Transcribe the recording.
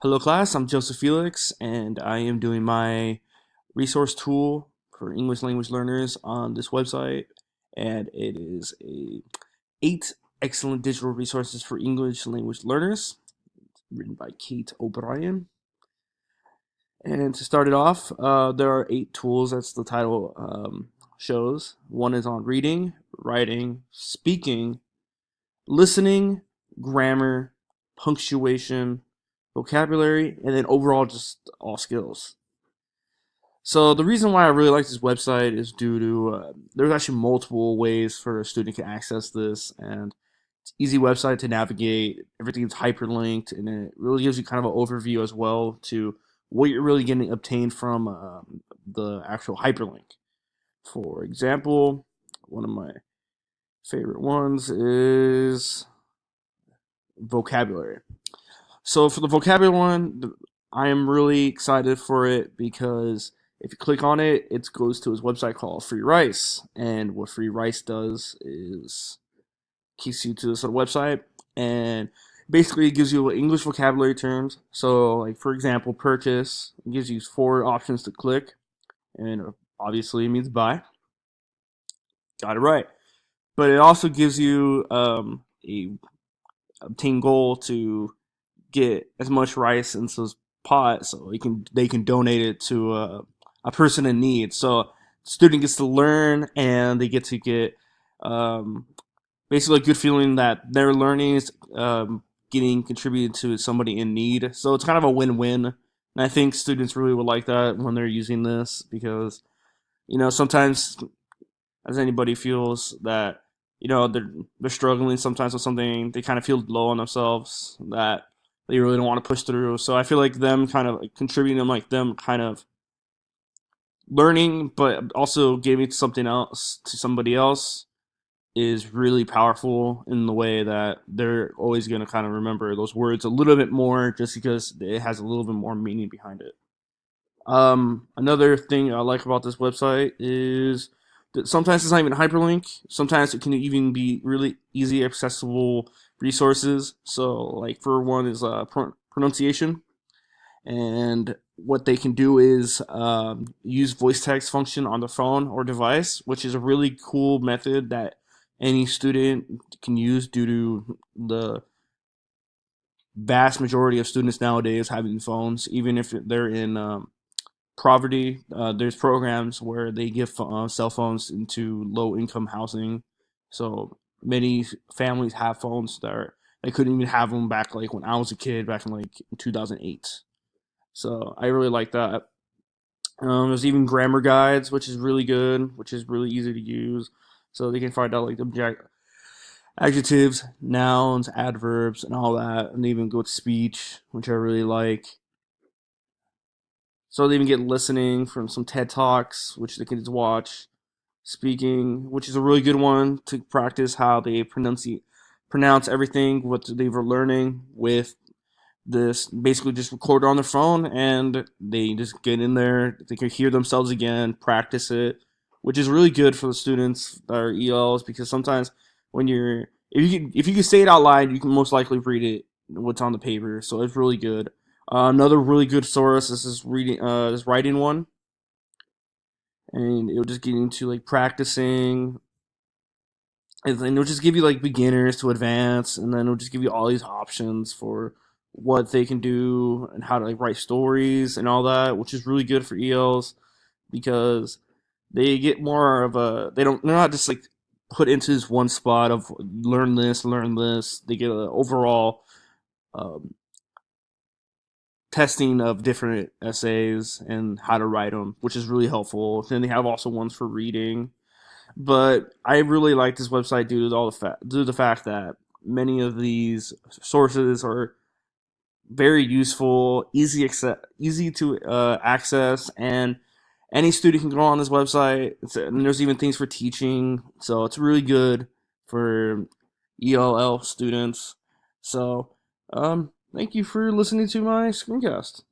Hello class, I'm Joseph Felix and I am doing my resource tool for English language learners on this website, and it is a 8 excellent digital resources for English language learners written by Kate O'Brien. And to start it off, there are 8 tools, as the title shows. One is on reading, writing, speaking, listening, grammar, punctuation, vocabulary, and then overall just all skills. So the reason why I really like this website is due to there's actually multiple ways for a student to access this, and it's an easy website to navigate. Everything's hyperlinked, and it really gives you kind of an overview as well to what you're really getting obtained from the actual hyperlink. For example, one of my favorite ones is vocabulary. So for the vocabulary one, I am really excited for it because if you click on it, it goes to his website called Free Rice. And what Free Rice does is keeps you to this little website, and basically it gives you English vocabulary terms. So like for example, purchase, it gives you 4 options to click, and obviously it means buy. Got it right. But it also gives you a obtain goal to get as much rice into this pot so they can donate it to a person in need. So student gets to learn, and they get to get um, basically a good feeling that their learning is getting contributed to somebody in need. So it's kind of a win-win, and I think students really would like that when they're using this because sometimes as anybody feels that they're struggling sometimes with something, they kind of feel low on themselves that they really don't want to push through. So I feel like them kind of like contributing, like them kind of learning, but also giving something else to somebody else is really powerful in the way that they're always going to kind of remember those words a little bit more just because it has a little bit more meaning behind it. Another thing I like about this website is that sometimes it's not even a hyperlink. Sometimes it can even be really easy accessible resources. So, like for one is pronunciation, and what they can do is use voice text function on the phone or device, which is a really cool method that any student can use due to the vast majority of students nowadays having phones, even if they're in poverty. There's programs where they give cell phones into low income housing. So many families have phones they couldn't even have them back like when I was a kid back in like 2008. So I really like that. There's even grammar guides, which is really good, which is really easy to use. So they can find out like the adjectives, nouns, adverbs, and all that, and they even go to speech, which I really like. So they even get listening from some TED Talks, which they can just watch. Speaking, which is a really good one to practice how they pronounce everything what they were learning with this. Basically, just record it on their phone, and they just get in there. They can hear themselves again, practice it, which is really good for the students that are ELs because sometimes when you're if you can say it out loud, you can most likely read it what's on the paper. So it's really good. Another really good source is this writing one, and it'll just get into like practicing, and then it'll just give you like beginners to advanced, and then it'll just give you all these options for what they can do and how to like write stories and all that, which is really good for ELs because they get more of a they're not just like put into this one spot of learn this. They get an overall um, testing of different essays and how to write them, which is really helpful. Then they have also ones for reading. But I really like this website due to the fact that many of these sources are very useful, easy to access, and any student can go on this website. And there's even things for teaching, so it's really good for ELL students. So, thank you for listening to my screencast.